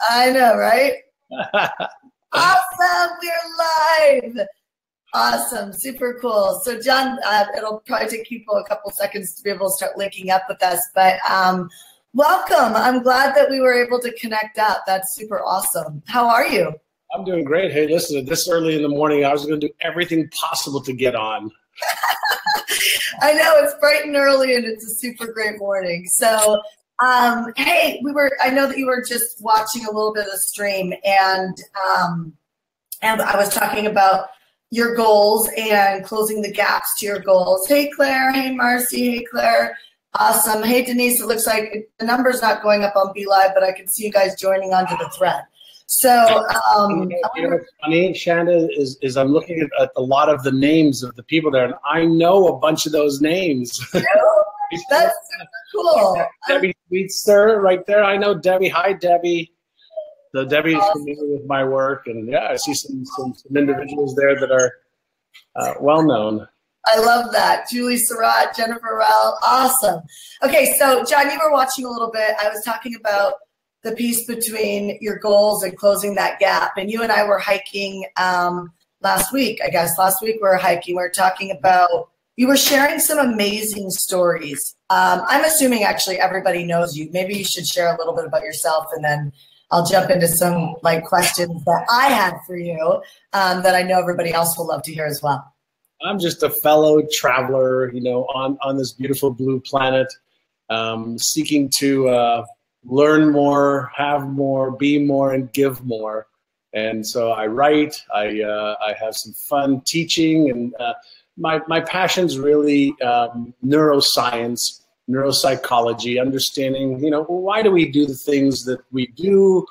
I know, right? Awesome, we're live. Awesome, super cool. So John, it'll probably take people a couple seconds to be able to start linking up with us, but welcome. I'm glad that we were able to connect up. That's super awesome. How are you? I'm doing great. Hey, listen, this early in the morning, I was going to do everything possible to get on. I know, it's bright and early and it's a super great morning. So, hey, I know that you were just watching a little bit of the stream and I was talking about your goals and closing the gaps to your goals. Hey, Claire. Hey, Marcy. Hey, Claire. Awesome. Hey, Denise. It looks like the number's not going up on BeLive, but I can see you guys joining onto the thread. So, you know what's funny, Shanda, is I'm looking at a lot of the names of the people there, and I know a bunch of those names. That's super cool. Debbie Sweetster right there. I know Debbie. Hi, Debbie. So Debbie's familiar with my work, and yeah, I see some individuals there that are well known. I love that. Julie Surratt, Jennifer Rowell, awesome. Okay, so John, you were watching a little bit. I was talking about the piece between your goals and closing that gap, and you and I were hiking last week. I guess last week we were hiking. We were talking about, you were sharing some amazing stories. I'm assuming actually everybody knows you. Maybe you should share a little bit about yourself, and then I'll jump into some questions that I had for you that I know everybody else will love to hear as well. I'm just a fellow traveler, you know, on this beautiful blue planet, seeking to learn more, have more, be more, and give more. And so I write. I have some fun teaching, and my passion's really neuroscience, neuropsychology, understanding, you know, why do we do the things that we do?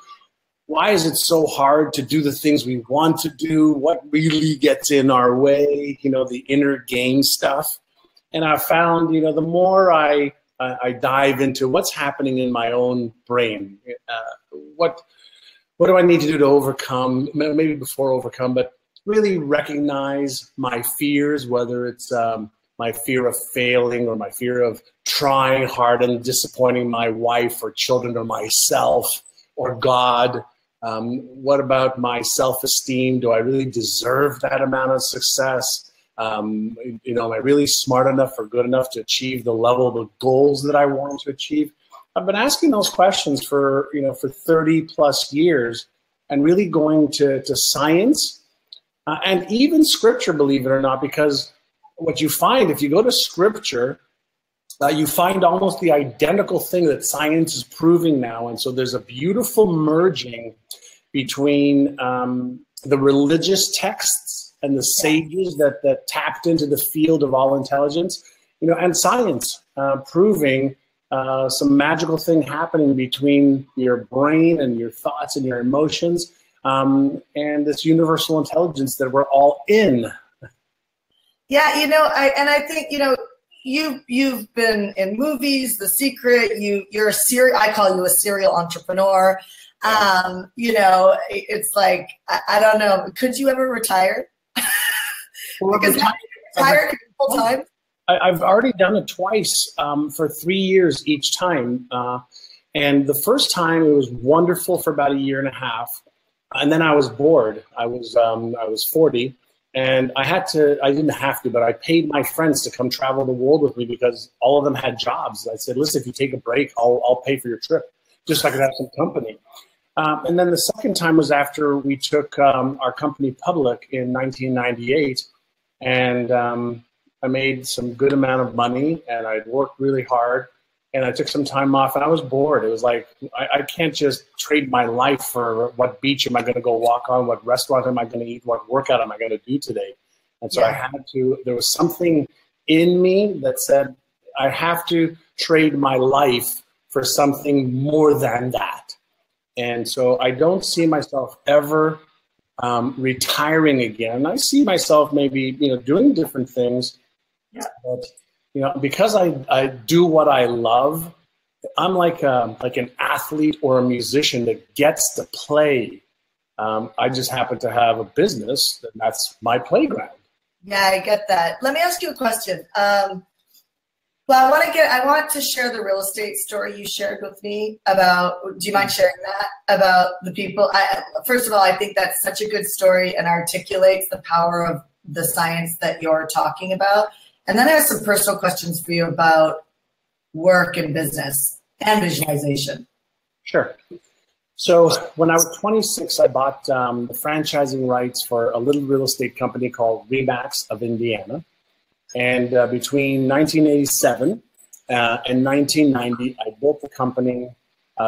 Why is it so hard to do the things we want to do? What really gets in our way? You know, the inner game stuff. And I found, you know, the more I dive into what's happening in my own brain, what do I need to do to overcome, maybe before overcome, but really recognize my fears, whether it's my fear of failing or my fear of trying hard and disappointing my wife or children or myself or God. What about my self-esteem? Do I really deserve that amount of success? You know, am I really smart enough or good enough to achieve the level of the goals that I want to achieve? I've been asking those questions for 30 plus years, and really going to science and even scripture, believe it or not, because what you find if you go to scripture, you find almost the identical thing that science is proving now. And so there's a beautiful merging between the religious texts and the sages that tapped into the field of all intelligence, you know, and science proving some magical thing happening between your brain and your thoughts and your emotions and this universal intelligence that we're all in. Yeah, you know, I think, you know, you've been in movies, The Secret. You're I call you a serial entrepreneur. You know, it's like I don't know. Could you ever retire? Because retire full time. I've already done it twice for 3 years each time. And the first time it was wonderful for about a year and a half, and then I was bored. I was 40. And I didn't have to, but I paid my friends to come travel the world with me because all of them had jobs. I said, listen, if you take a break, I'll pay for your trip, just so I could have some company. And then the second time was after we took our company public in 1998. And I made some good amount of money, and I'd worked really hard. And I took some time off, and I was bored. It was like, I can't just trade my life for what beach am I going to go walk on, what restaurant am I going to eat, what workout am I going to do today. And so I had to, there was something in me that said, I have to trade my life for something more than that. And so I don't see myself ever retiring again. I see myself maybe, you know, doing different things. But, you know, because I do what I love, I'm like an athlete or a musician that gets to play. I just happen to have a business, and that's my playground. Yeah, I get that. Let me ask you a question. Well, I want to share the real estate story you shared with me about, do you mind sharing that about the people? First of all, I think that's such a good story and articulates the power of the science that you're talking about. And then I have some personal questions for you about work and business and visualization. Sure. So when I was 26, I bought the franchising rights for a little real estate company called Remax of Indiana. And between 1987 and 1990, I built the company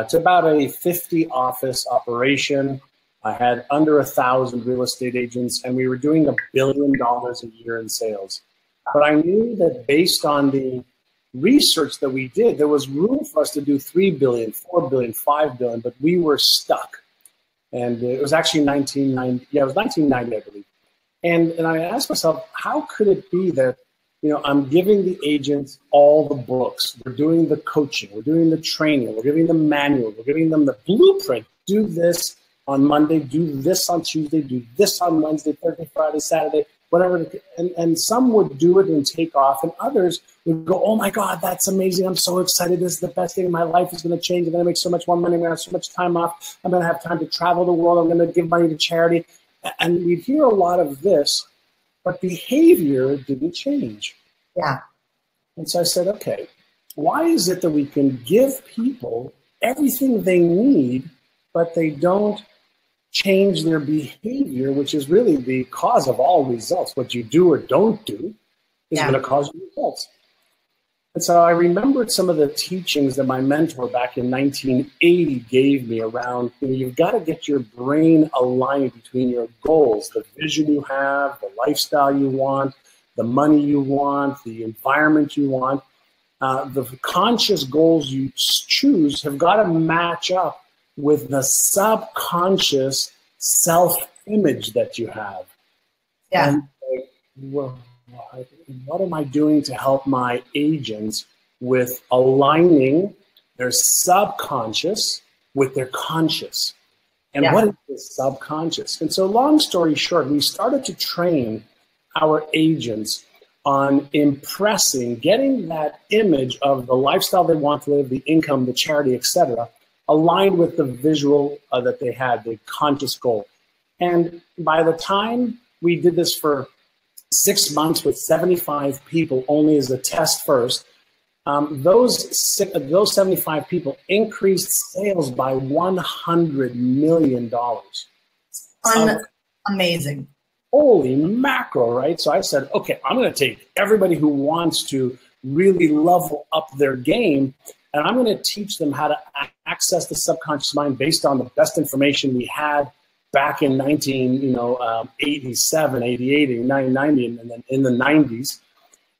to about a 50 office operation. I had under 1,000 real estate agents, and we were doing $1 billion a year in sales. But I knew that based on the research that we did, there was room for us to do 3 billion, 4 billion, 5 billion, but we were stuck. And it was actually 1990. Yeah, it was 1990, I believe. And I asked myself, how could it be that, I'm giving the agents all the books, we're doing the coaching, we're doing the training, we're giving them manual, we're giving them the blueprint, do this on Monday, do this on Tuesday, do this on Wednesday, Thursday, Friday, Saturday, whatever. And some would do it and take off, and others would go, oh my God, that's amazing. I'm so excited. This is the best thing in my life. Is going to change. I'm going to make so much more money. I'm going to have so much time off. I'm going to have time to travel the world. I'm going to give money to charity. And we'd hear a lot of this, but behavior didn't change. Yeah. And so I said, okay, why is it that we can give people everything they need, but they don't change their behavior, which is really the cause of all results? What you do or don't do is going to cause results. And so I remembered some of the teachings that my mentor back in 1980 gave me around, you've got to get your brain aligned between your goals, the vision you have, the lifestyle you want, the money you want, the environment you want. The conscious goals you choose have got to match up with the subconscious self-image that you have. Yeah. And, well, what am I doing to help my agents with aligning their subconscious with their conscious? And what is the subconscious? And so long story short, we started to train our agents on impressing, getting that image of the lifestyle they want to live, the income, the charity, etc., aligned with the visual that they had, the conscious goal. And by the time we did this for 6 months with 75 people, only as a test first, those 75 people increased sales by $100 million. Amazing. Holy mackerel, right? So I said, okay, I'm going to take everybody who wants to really level up their game, and I'm going to teach them how to access the subconscious mind based on the best information we had back in 1987, 88, 89, 90, and then in the 90s.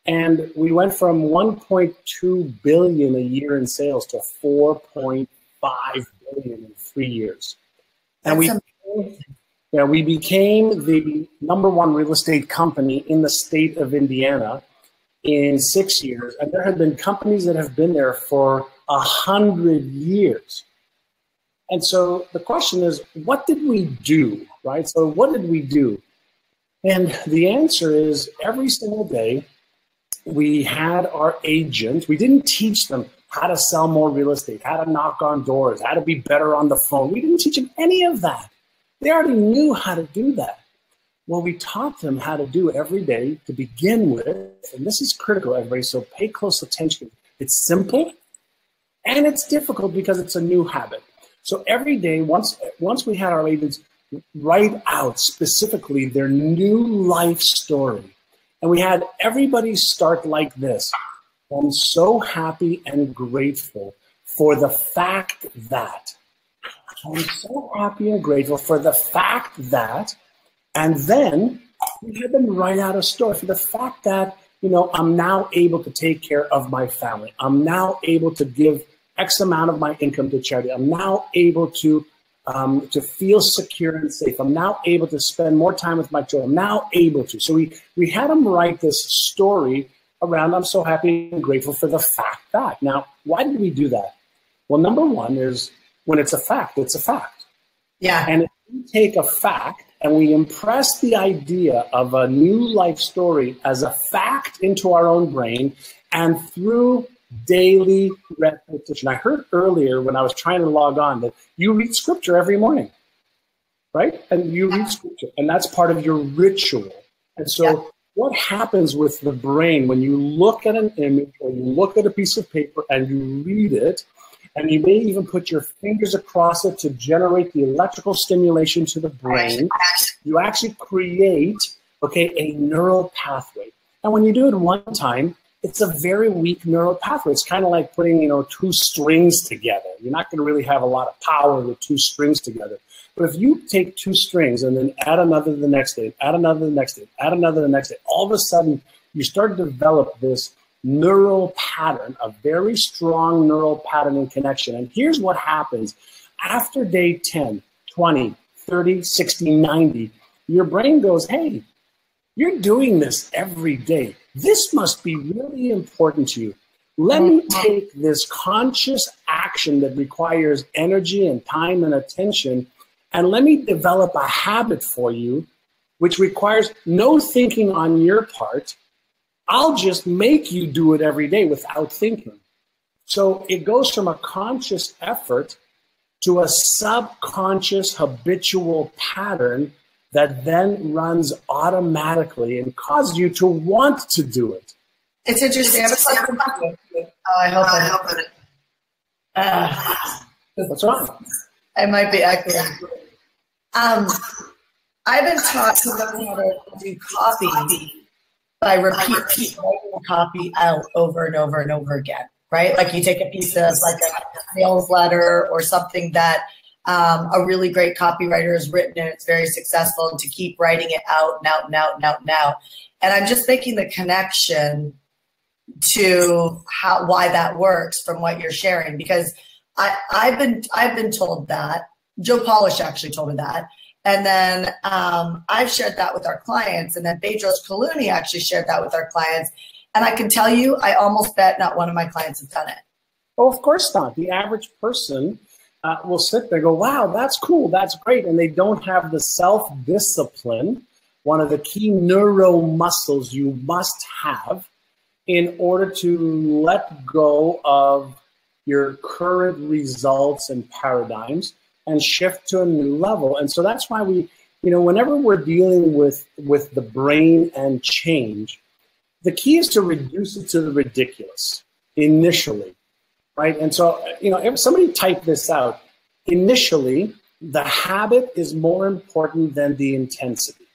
And we went from 1.2 billion a year in sales to 4.5 billion in 3 years. And we became the #1 real estate company in the state of Indiana in 6 years. And there have been companies that have been there for 100 years. And so the question is, what did we do, right? So what did we do? And the answer is every single day we had our agents, we didn't teach them how to sell more real estate, how to knock on doors, how to be better on the phone. We didn't teach them any of that. They already knew how to do that. Well, we taught them how to do it every day to begin with. And this is critical, everybody, so pay close attention. It's simple and it's difficult because it's a new habit. So every day, once we had our agents write out specifically their new life story, and we had everybody start like this: I'm so happy and grateful for the fact that. I'm so happy and grateful for the fact that, and then we had them write out a story for the fact that, I'm now able to take care of my family. I'm now able to give X amount of my income to charity. I'm now able to feel secure and safe. I'm now able to spend more time with my children. I'm now able to. So we had them write this story around, I'm so happy and grateful for the fact that. Now, why did we do that? Well, number one is, when it's a fact, it's a fact. Yeah. And if we take a fact and we impress the idea of a new life story as a fact into our own brain, And through daily repetition, I heard earlier when I was trying to log on that you read scripture every morning, right? And you read scripture, and that's part of your ritual. And so what happens with the brain when you look at an image or you look at a piece of paper and you read it, and you may even put your fingers across it to generate the electrical stimulation to the brain, you actually create, okay, a neural pathway. And when you do it one time, it's a very weak neural pathway. It's kind of like putting, two strings together. You're not going to really have a lot of power with two strings together. But if you take two strings and then add another the next day, add another the next day, add another the next day, all of a sudden you start to develop this neural pattern, a very strong neural pattern and connection. And here's what happens. After day 10, 20, 30, 60, 90, your brain goes, hey, you're doing this every day. This must be really important to you. Let me take this conscious action that requires energy and time and attention, and let me develop a habit for you, which requires no thinking on your part. I'll just make you do it every day without thinking. So it goes from a conscious effort to a subconscious habitual pattern that then runs automatically and causes you to want to do it. It's interesting. I hope it. What's wrong? I might be accurate. I've been taught to learn how to do copy by repeat writing copy out over and over and over again, right? Like you take a piece of like a sales letter or something that a really great copywriter has written and it's very successful, and to keep writing it out and out and out and out and out. And I'm just making the connection to why that works from what you're sharing, because I've been told that. Joe Polish actually told me that. And then I've shared that with our clients. And then Bedros Kaluni actually shared that with our clients. And I can tell you, I almost bet not one of my clients have done it. Oh, of course not. The average person will sit there and go, wow, that's cool, that's great. And they don't have the self-discipline, one of the key neuro muscles you must have in order to let go of your current results and paradigms and shift to a new level. And so that's why we, whenever we're dealing with the brain and change, the key is to reduce it to the ridiculous initially, right? And so, if somebody typed this out, initially, the habit is more important than the intensity.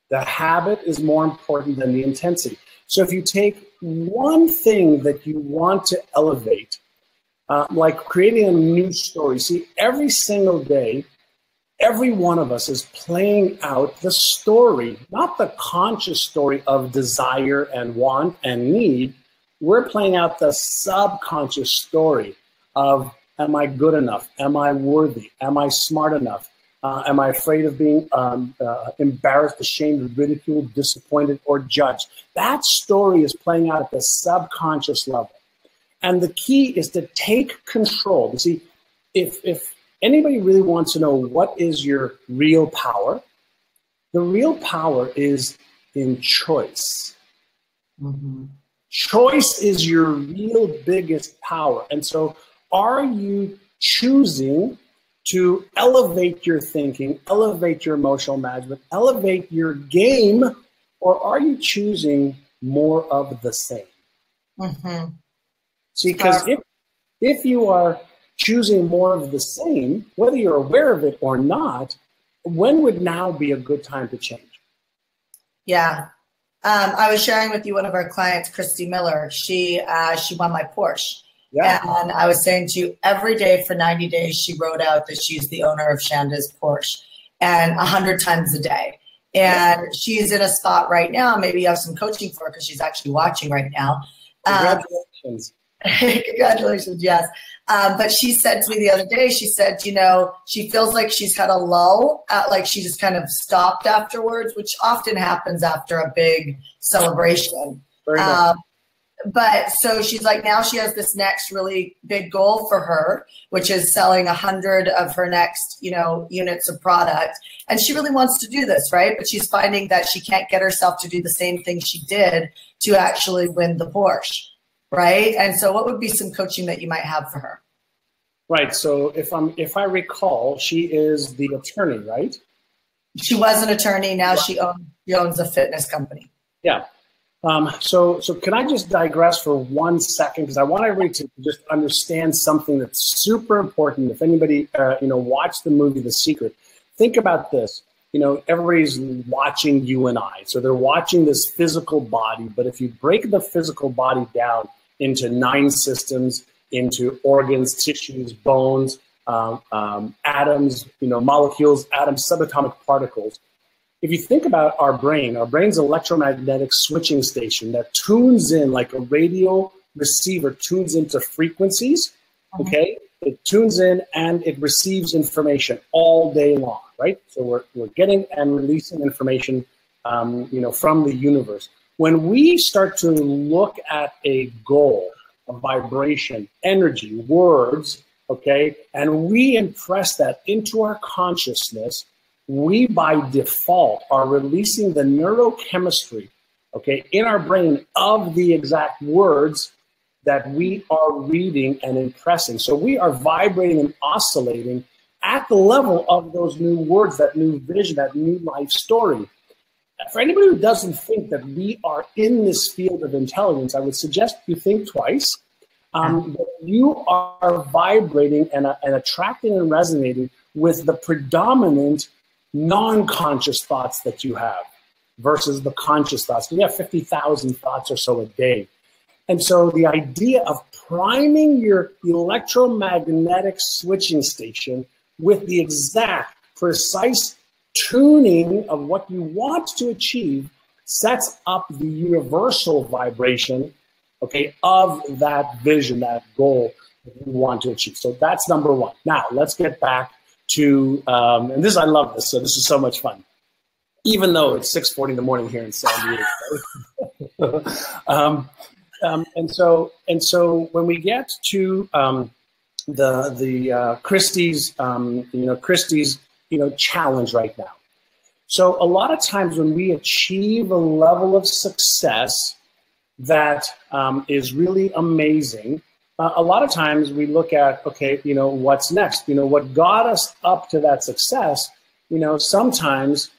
The habit is more important than the intensity. So if you take one thing that you want to elevate, like creating a new story. See, every single day, every one of us is playing out the story, not the conscious story of desire and want and need. We're playing out the subconscious story of, am I good enough? Am I worthy? Am I smart enough? Am I afraid of being embarrassed, ashamed, ridiculed, disappointed, or judged? That story is playing out at the subconscious level. And the key is to take control. You see, if anybody really wants to know what is your real power, the real power is in choice. Mm-hmm. Choice is your real biggest power. And so are you choosing to elevate your thinking, elevate your emotional management, elevate your game, or are you choosing more of the same? Mm-hmm. See, because if you are choosing more of the same, whether you're aware of it or not, when would now be a good time to change? Yeah. I was sharing with you one of our clients, Christy Miller. She won my Porsche. Yeah. And I was saying to you, every day for 90 days, she wrote out that she's the owner of Shanda's Porsche, and 100 times a day. And she's in a spot right now. Maybe you have some coaching for her because she's actually watching right now. Congratulations. Congratulations, yes. But she said to me the other day, she said, she feels like she's had a lull, like she just kind of stopped afterwards, which often happens after a big celebration. But so she's like, now she has this next really big goal for her, which is selling 100 of her next, units of product. And she really wants to do this, right? But she's finding that she can't get herself to do the same thing she did to actually win the Porsche. right? And so what would be some coaching that you might have for her? Right. So if I recall, she is the attorney, right? She was an attorney. Now she owns a fitness company. Yeah. So can I just digress for 1 second? Because I want everybody to just understand something that's super important. If anybody, watched the movie The Secret, think about this. Everybody's watching you and I. So they're watching this physical body. But if you break the physical body down into 9 systems, into organs, tissues, bones, atoms, molecules, atoms, subatomic particles. If you think about our brain's electromagnetic switching station that tunes in like a radio receiver tunes into frequencies, okay? It tunes in and it receives information all day long, right? So we're getting and releasing information, from the universe. When we start to look at a goal, a vibration, energy, words, okay, and we impress that into our consciousness, we by default are releasing the neurochemistry, okay, in our brain of the exact words that we are reading and impressing. So we are vibrating and oscillating at the level of those new words, that new vision, that new life story. For anybody who doesn't think that we are in this field of intelligence, I would suggest you think twice. That you are vibrating and attracting and resonating with the predominant non-conscious thoughts that you have versus the conscious thoughts. We have 50,000 thoughts or so a day. And so the idea of priming your electromagnetic switching station with the exact precise tuning of what you want to achieve sets up the universal vibration, okay, of that vision, that goal that you want to achieve. So that's number one. Now, let's get back to, and this, I love this, so this is so much fun. Even though it's 6:40 in the morning here in San Diego. And so when we get to Christy's, Christy's, challenge right now. So a lot of times when we achieve a level of success that is really amazing, a lot of times we look at, okay, what's next? What got us up to that success, sometimes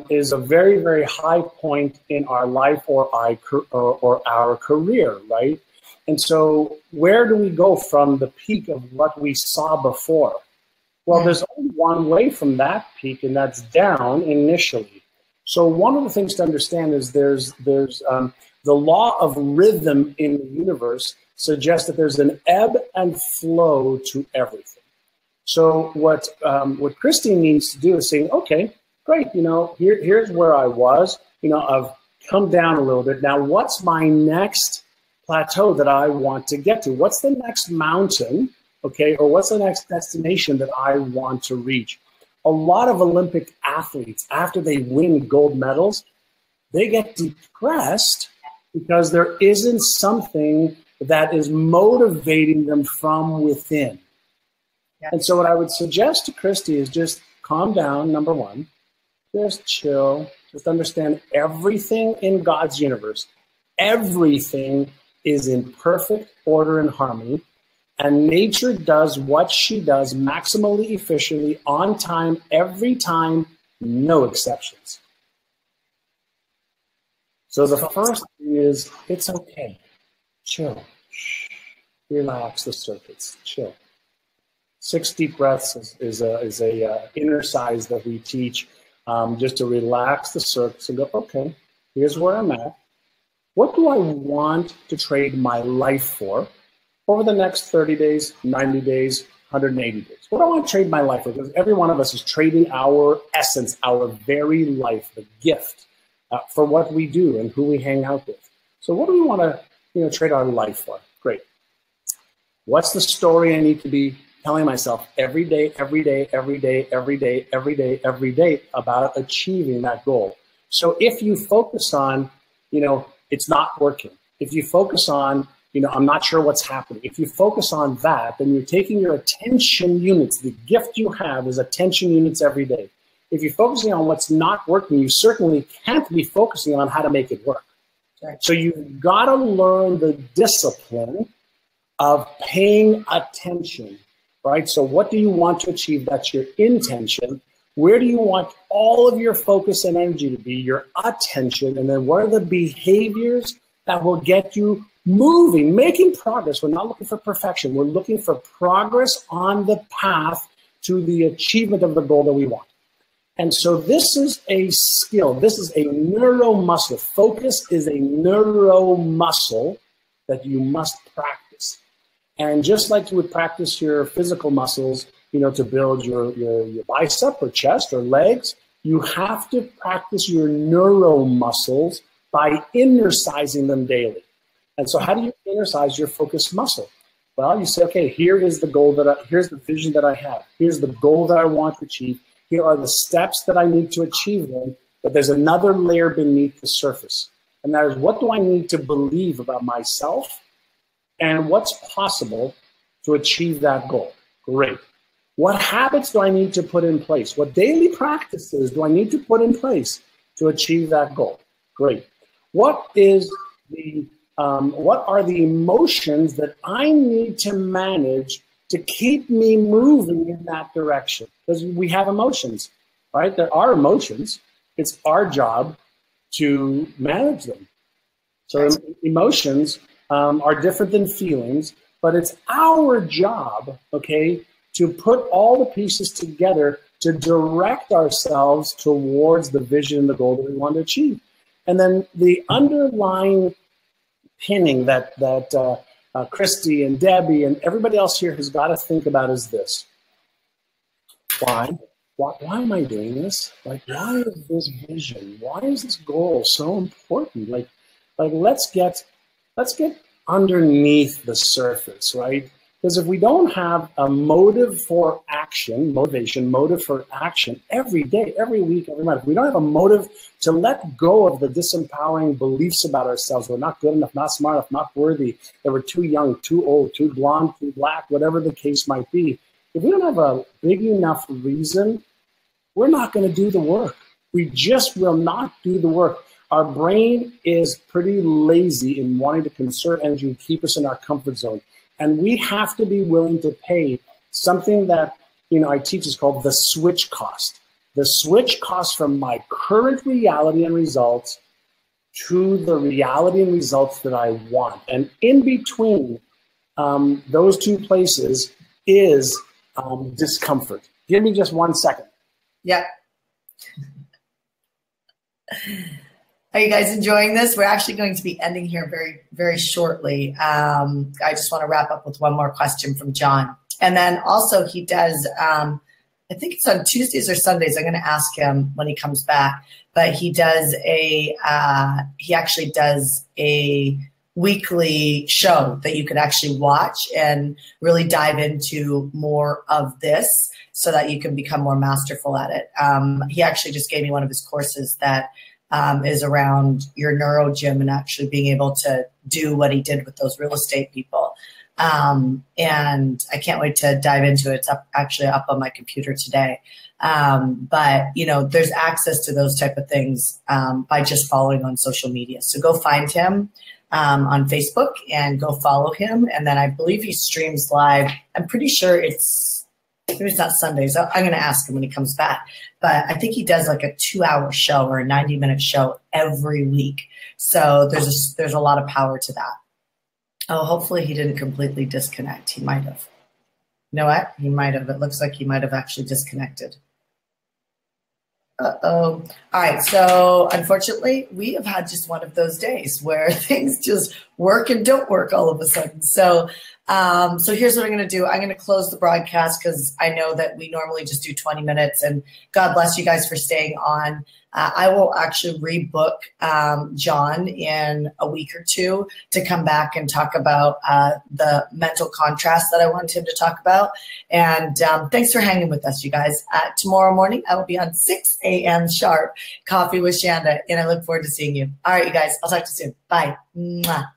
is a very, very high point in our life or our career, right? And so where do we go from the peak of what we saw before? Well, there's only one way from that peak, and that's down initially. So one of the things to understand is there's the law of rhythm in the universe suggests that there's an ebb and flow to everything. So what Christy needs to do is say, okay, great, here's where I was, I've come down a little bit. Now, what's my next plateau that I want to get to? What's the next mountain, okay, or what's the next destination that I want to reach? A lot of Olympic athletes, after they win gold medals, they get depressed because there isn't something that is motivating them from within. Yeah. And so what I would suggest to Christy is just calm down, number one. Just chill. Just understand everything in God's universe. Everything is in perfect order and harmony. And nature does what she does maximally efficiently, on time, every time, no exceptions. So the first thing is, it's okay. Chill. Relax the circuits. Chill. 6 deep breaths is a exercise that we teach just to relax the circuits and go, okay, here's where I'm at. What do I want to trade my life for over the next 30 days, 90 days, 180 days? What do I want to trade my life for? Because every one of us is trading our essence, our very life, the gift for what we do and who we hang out with. So what do we want to trade our life for? Great. What's the story I need to be telling myself every day, every day, every day, every day, every day, every day about achieving that goal? So if you focus on, it's not working. If you focus on, I'm not sure what's happening. If you focus on that, then you're taking your attention units. The gift you have is attention units every day. If you're focusing on what's not working, you certainly can't be focusing on how to make it work. Right. So you've got to learn the discipline of paying attention, right? So what do you want to achieve? That's your intention. Where do you want all of your focus and energy to be? Your attention. And then what are the behaviors that will get you moving, making progress? We're not looking for perfection. We're looking for progress on the path to the achievement of the goal that we want. And so this is a skill. This is a neuromuscle. Focus is a neuromuscle that you must practice. And just like you would practice your physical muscles, you know, to build your bicep or chest or legs, you have to practice your neuromuscles by exercising them daily. And so how do you exercise your focus muscle? Well, you say, okay, here is the goal here's the vision that I have. Here's the goal that I want to achieve. Here are the steps that I need to achieve them, but there's another layer beneath the surface. And that is, what do I need to believe about myself and what's possible to achieve that goal? Great. What habits do I need to put in place? What daily practices do I need to put in place to achieve that goal? Great. What are the emotions that I need to manage to keep me moving in that direction? Because we have emotions, right? There are emotions. It's our job to manage them. So emotions are different than feelings, but it's our job, okay, to put all the pieces together to direct ourselves towards the vision and the goal that we want to achieve. And then the underlying pinning that Christy and Debbie and everybody else here has got to think about is this. Why am I doing this? Like, why is this vision? Why is this goal so important? Like let's get underneath the surface, right? Because if we don't have a motive for action, motive for action every day, every week, every month, if we don't have a motive to let go of the disempowering beliefs about ourselves, we're not good enough, not smart enough, not worthy, that we're too young, too old, too blonde, too black, whatever the case might be, if we don't have a big enough reason, we're not going to do the work. We just will not do the work. Our brain is pretty lazy in wanting to conserve energy and keep us in our comfort zone. And we have to be willing to pay something that, you know, I teach is called the switch cost. The switch cost from my current reality and results to the reality and results that I want. And in between those two places is discomfort. Give me just 1 second. Yep. Are you guys enjoying this? We're actually going to be ending here very, very shortly. I just want to wrap up with one more question from John. And then also he does, I think it's on Tuesdays or Sundays. I'm going to ask him when he comes back, but he does he actually does a weekly show that you could actually watch and really dive into more of this so that you can become more masterful at it. He actually just gave me one of his courses that is around your neuro gym and actually being able to do what he did with those real estate people. And I can't wait to dive into it. It's actually up on my computer today. But, you know, there's access to those type of things by just following on social media. So go find him on Facebook and go follow him. And then I believe he streams live. I'm pretty sure maybe it's not Sundays. I'm going to ask him when he comes back. But I think he does like a 2-hour show or a 90-minute show every week. So there's a lot of power to that. Oh, hopefully he didn't completely disconnect. He might have. You know what? He might have. It looks like he might have actually disconnected. Uh-oh. All right. So unfortunately, we have had just one of those days where things just work and don't work all of a sudden. So here's what I'm going to do. I'm going to close the broadcast because I know that we normally just do 20 minutes. And God bless you guys for staying on. I will actually rebook John in a week or two to come back and talk about the mental contrast that I wanted him to talk about. And thanks for hanging with us, you guys. Tomorrow morning, I will be on 6 a.m. sharp, Coffee with Shanda, and I look forward to seeing you. All right, you guys, I'll talk to you soon. Bye. Mwah.